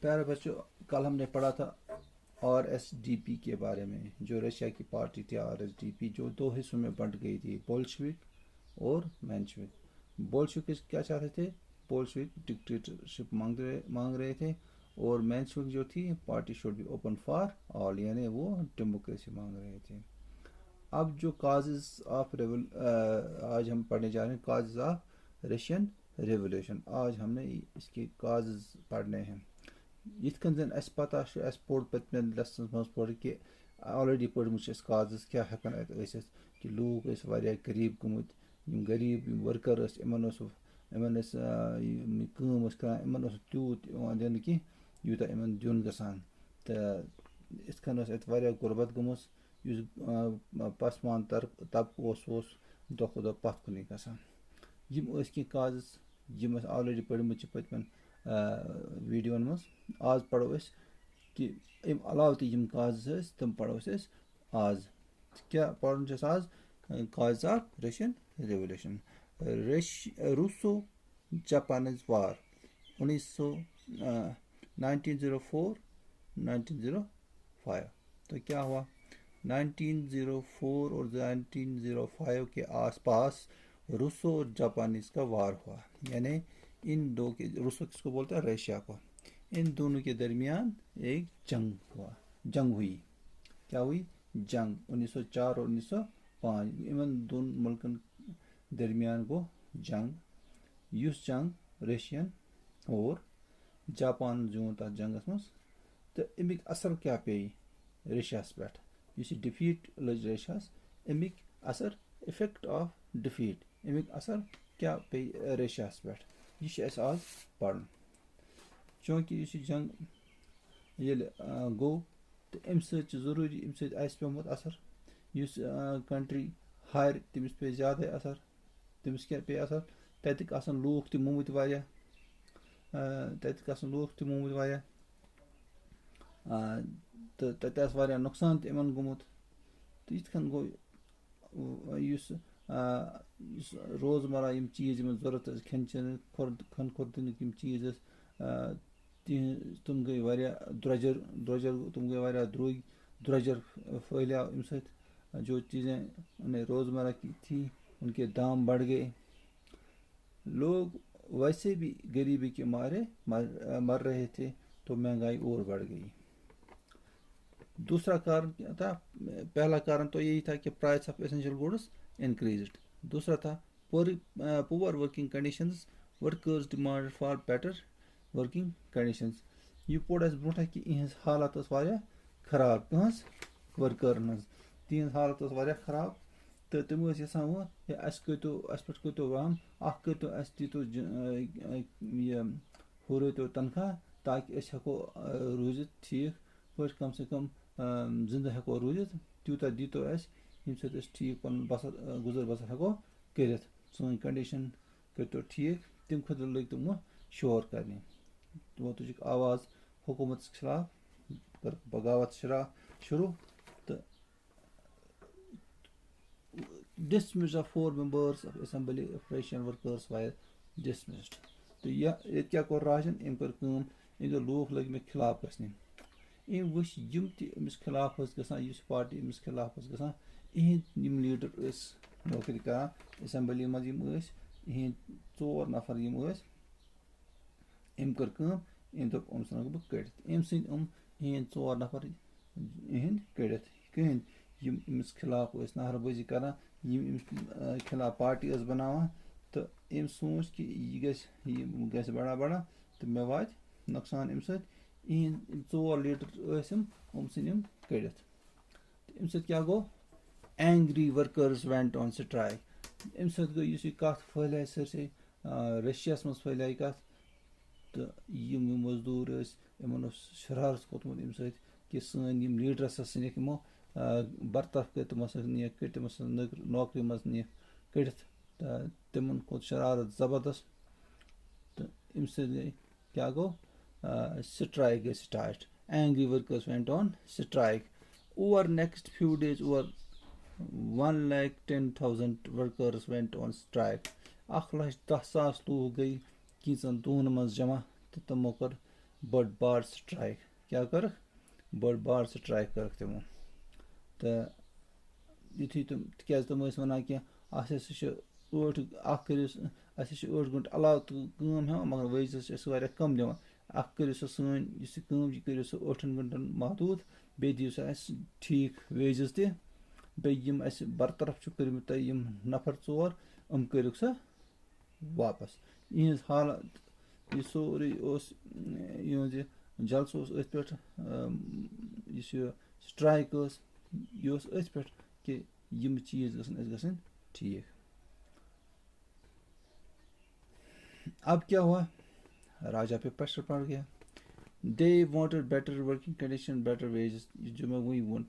प्यारे बच्चों, कल हमने पढ़ा था आरएसडीपी के बारे में, जो रशिया की पार्टी थी आरएसडीपी, जो दो हिस्सों में बंट गई थी, बोल्शेविक और मेंशेविक। बोल्शेविक क्या चाहते थे? बोल्शेविक डिक्टेटरशिप मांग रहे थे, और मेंशेविक जो थी, party should be open for all, यानी वो डेमोक्रेसी मांग रहे थे। अब जो काजेज ऑफ आज हम पढ़ने जा रहे हैं, काजेज ऑफ रशियन रेवोल्यूशन। आज हमने इसके काजेज पढ़ने हैं। यिथ कन जन अस पता अस पोड़ पत्न लेसन मज पोड़ कि ऑलरेडी पढ़मुत काजेज क्या हेकन अत कि लूक वारिया गरीब गमुत, गरीब वर्कर इमन कम करान, इमन तूत दिन कि यूता इमन दिन गसान। तो इत कन अत गुरबत गमस, पसमान तबक दह दह पथ कुन गसान। यम काजेज यम ऑलरेडी पढ़मुत पत्मन वीडियोन मज। आज पढ़ो कि अम अलाव तम काजेज तम पढ़ो आज। क्या पढ़न आज? Causes of Russian revolution. Russo Japanese war 1904 1905। तो क्या हुआ? 1904 और 1905 के आसपास रूसो और जापानीज का वार हुआ, यानी इन दो के, रूसो किसको बोलते हैं? रशिया को। इन दोनों के दरमियान एक जंग हुई। क्या हुई? जंग 1904 और 1905। इन दोनों मुल्कन दरमियान को जंग, युस जंग रशियन और जापान जो तथ जंगस मज। तो अमिक असर क्या पे रशिया पे? डिफीट लज रशिया, अमिक असर, इफेक्ट ऑफ डिफीट, अमिक असर क्या पे रशिया पे? यह आज पढ़। चूँकि जंग ये गो, तो अम जरूरी अम पेमुत असर। कंट्री हार तमिस पे ज्यादा असर। तमिस क्या पे असर? तक लूख तम मोमुत वारिया, लूख तम मोमुत वारिया, तो तत वारिया नुकसान तमन गोमुत। तो इत कन गो रोजमर्रा यम चीज यम जरूरत खेन चेन खन खुर्दन चीज तुम गई वारिया द्रजर तुम गई वारिया द्रजर फैलिया अम सत। जो चीज़ें रोज़मर्रा की थी उनके दाम बढ़ गए। लोग वैसे भी गरीबी के मारे मर रहे थे, तो महंगाई और बढ़ गई। दूसरा कारण क्या था? पहला कारण तो यही था कि price of essential goods increased. दूसरा था poor working conditions, workers demand for better working conditions. यह पोड़ अस ब्रोह कि इहज हालत खराब, कहज वर्करन हज तिहज हालत खराब। तो तम यसान वो अस पे वहम करो, अस दीतो हुरो तनख्वाह, ताकि अस हेको रूजित ठीक पे, कम से कम जिंदा हेको रूजित, तूता दीतो अस यम सत ठीक पन गुजर बसर हेको करित, सन कंडीशन करो ठीक। तम खुद लग तम शोर करने, तमो तुझ आवाज़ हुकूमत के खिलाफ, कर बगावत शुरू। तो dismissed of 4 members of assembly of Russian workers were dismissed। तो ये क्या कर राजन अम कर कम, इन लूख लग मे खिलाफ गसने। अम वुच यम तमिस खिलाफ गसान, पार्टी अमिस खिलाफ गसान, इहद यम लीडर नौकरी करान असेंबली मज, इहद 4 नफर यम अम कर कम, अम दोप अम सनक बह कड़ित। अम सन इहद 4 नफर इहद कड़ित कहें यम अमिस खिलाफ नाहरबाजी करान, यम अमिस खिलाफ पार्टी बनावान। तो अम सोच कि यह गस बड़ा, तो मे वात नुकसान अम सत। इहद 4 लीडर अम सन कड़ित। अम सत क्या गो? Angry workers went on strike. अम सत गई यह कथ फैल सरसे रशिया मज फैल कथ। तो यम मजदूर इन शरारत खोतमुत अम सत कि सन यम लीडरस सनिक यमो बरतफ कर, तमो निक तमो नौकरी मज निक कड़ित। तमन खोत शरारत जबरदस्त। तो अम सत क्या गो? स्ट्राइक गई start. Angry workers went on strike. Over next few days over 110,000 workers went on strike. 1,10,000 लूख गई कैंचन दोहन मज जमा। तो तमो कर बड़ बार स्ट्राइक क्या कर बड़ बार स्ट्राइक कर तमो तो युथी तुम क्या तुम वन कि अस 8 घंटे अलाव कम हेवन मगर वेजस कम दिवान करो सो सन यह करो सो 8 घंटन महदूद बे दियो सा ठीक वेजस तह बे बरतरफ कर्मित तुम नफर 4 करो सा वापस इहज हालत यह सोरे यह जलस अथ पे स्ट्राइक यह अथ पे कि यम चीज गसन ठीक। अब क्या हुआ राजा पे प्रेशर पड़ गया they wanted better working condition better wages जो मैं वही one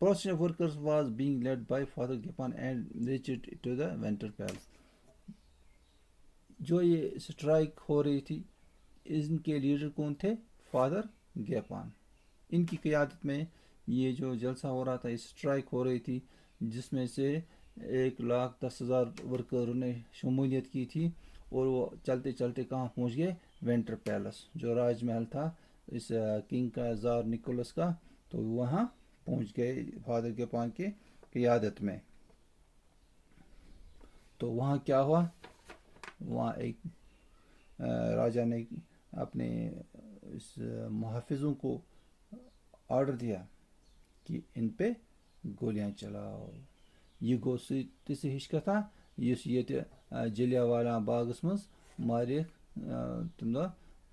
process of workers was being led by Father Gapon and reached to the Winter Palace. जो ये स्ट्राइक हो रही थी इनके लीडर कौन थे फादर गेपान इनकी क़यादत में ये जो जलसा हो रहा था स्ट्राइक हो रही थी जिसमें से 1,10,000 वर्करों ने शमूलियत की थी और वो चलते चलते कहाँ पहुँच गए विंटर पैलेस जो राजमहल था इस किंग का जार निकोलस का तो वहाँ पहुँच गए फादर गेपान के क़यादत में। तो वहाँ क्या हुआ वहाँ एक राजा ने अपने इस मुहाफिजों को ऑर्डर दिया कि इन पे गोलियां चलाओ यह गो तिसे हिश कथा इस ये जलियावाला बागस मज मारे तम दह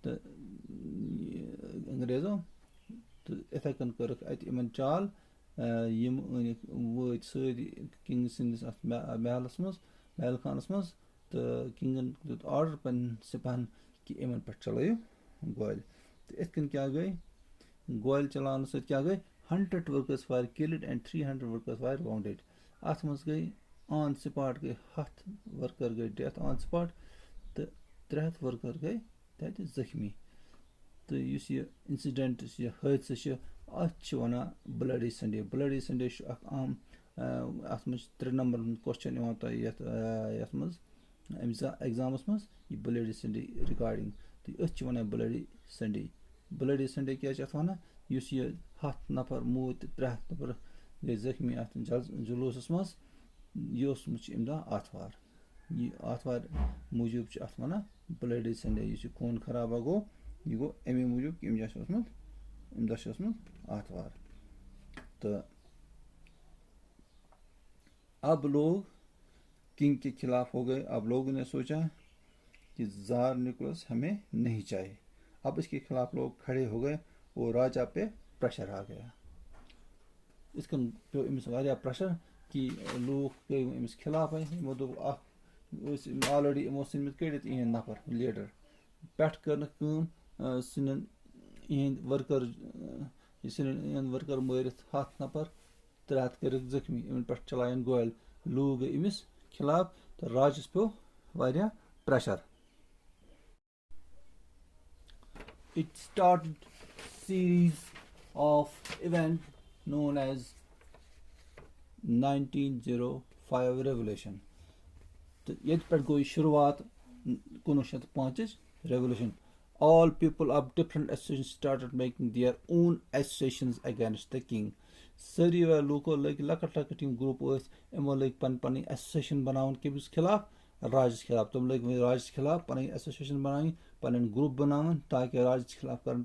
तो अंग्रेजों तो इथे कन कर इन चाल यम वत सारी किंग सिंदिस महलस मज महल खानस मज तो किंगन दुत ऑर्डर पन सिपाहन कि इन पे चलो गोल तो इतन क्या गई गोल चलान क्या गई 100 workers were killed and 300 workers were bounded अत मज गई ऑन स्पॉट गई 100 वर्कर गई डेथ ऑन स्पॉट तो 300 वर्कर गई तत जख्मी तो इस इंसिडेंट यह हादसा अत वन ब्लडी संडे आम अत मज 3 नंबर क्वेश्चन ये मज एग्जामस मज यह ब्लडी संडे रिकॉर्डिंग तो अत वन ब्लडी संडे क्या वन इस यह 100 नफर मूत 300 नफर गई जख्मी अत जुलूस मज यह अम दह आतवार यह आतवार मूजूब अत वन ब्लडी संडे इस खून खराबा गो यह गो अमे मूजूब कि अम दह आतवार। तो अब लोग किंग के खिलाफ हो गए अब लोगों ने सोचा कि जार निकोलस हमें नहीं चाहिए अब इसके खिलाफ लोग खड़े हो गए और राजा पे प्रेशर आ गया इसका पे अमिस प्रेशर कि लोग गए अमिस खिलाफ यमो दोप ऑलरेडी यमो सन कड़ित इहंद नफर लीडर पेट कर सन इहंद वर्कर मारित 100 नफर 300 कर जख्मी इन पे चलायन गोल लोग गए अमिस खिलाफ तो राजस पे वारिया pressure. It started series of events known as 1905 revolution तो ये पे गई शुरुआत 1905 revolution all people of different associations started making their own associations against the king सारी लूको लग लकट लकट ग्रुप यमो लग पन एसोसिएशन बनावन किस खिलाफ राजस खिलाफ तुम लग राजस खिलाफ पन एसोसिएशन बनाई पन ग्रुप बनावन ताकि राजस खिलाफ कर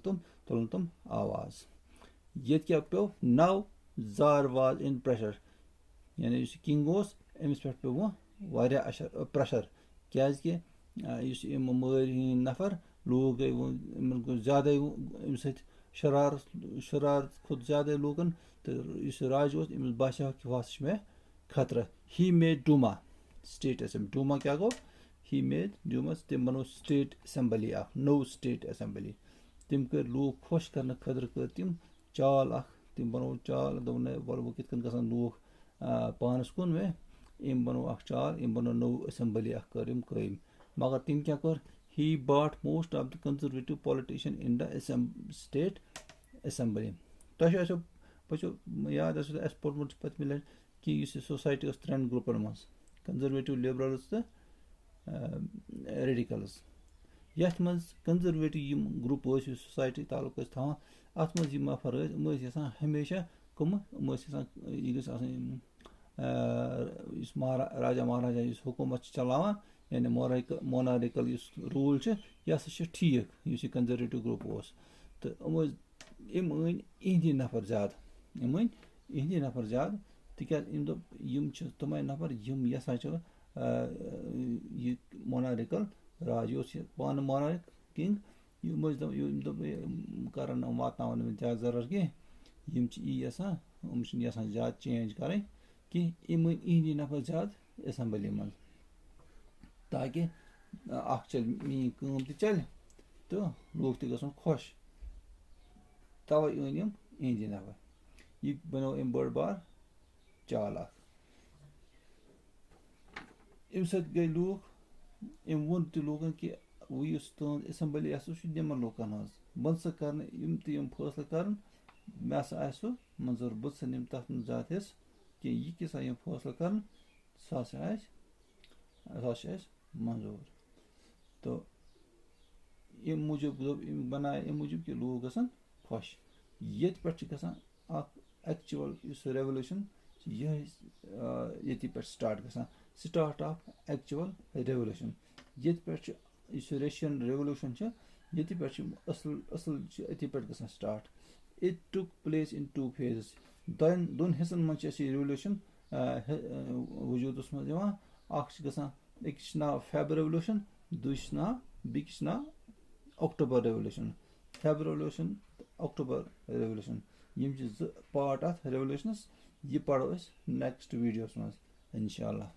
तुलन आवाज ये क्या पे now jar was in pressure यानी किंग अमिस पे पे वारिया प्रेशर क्या मार नफर लोग गई ज्यादा अम शरारत खुद ज्यादा लूकन तो राज अमिस बासा कि वह मे खतरा he made Duma state assembly Duma क्या गो ही मेड डूमा तम बनो स्टेट असेंबली नो स्टेट असेंबली तम कर लूक खुश कर खतर कर तम चाल तम बनो चाल दोन वो कित लूक पानस कुन वे इम बनो चाल इम बनो नो असेंबली कर कम मगर तम क्या कर he bought most of the conservative politicians in the state assembly तो पचो याद अस पोर्मुत पत मिले कि सोसाइटी त्रेन ग्रुपन मज कंजर्वेटिव लिबरल्स तो रेडिकल्स यथ मज कंजर्वेटिव यम ग्रुप सोसाइटी तालुक थवान अत मज यम नफर यसान हमेशा कम यसान यह गस राजा महाराजा हुकूमत चलावान यानी मोनारिकल रूल यह ठीक यह कंजर्वेटिव ग्रुप तो यम इहंदी नफर ज्यादा इहंदी नफर ज्यादा तिकाज यम तमें नफर यम यसान यह मोनारिकल राज यह पान मोनारिक किंग यम करन वातन ज्यादा जरर कह यम यसान ज्यादा चेंज कर कि इहंदी नफर ज्यादा असम्बली मज ताकि चल मीन कम चल तो लोग तसन खुश तवे अन इहंदी नफर यह बनो बड़ बार चाल अम गई लूख अम वो लूकन कि वह तुज असम्बली निमन लूकन हज बह कर यम फैसला कर मे सह मंजूर बह निम तथ ज्यादा हिस्स कि यह किस यम फैसला कर सह मंजूर तो अम मूजूब बनाए अम मूजूब कि लूक गसन खुश ये पे एक्चुअल रेवोल्यूशन ये पे स्टार्ट ऑफ एक्चुअल रेवोल्यूशन ये पे रशियन रेवोल्यूशन ये पे असल ये पे ग start it took place in 2 phases दोन हिस्सन मज रेवोल्यूशन वजूद मज अकिस नाव फेब रेवोल्यूशन दुस नाव बिकिस नाव October revolution Feb revolution October revolution यम 2 पार्ट अथ रेवोल्यूशनस यह पढ़ो नेक्स्ट वीडियोस मज इंशाअल्लाह।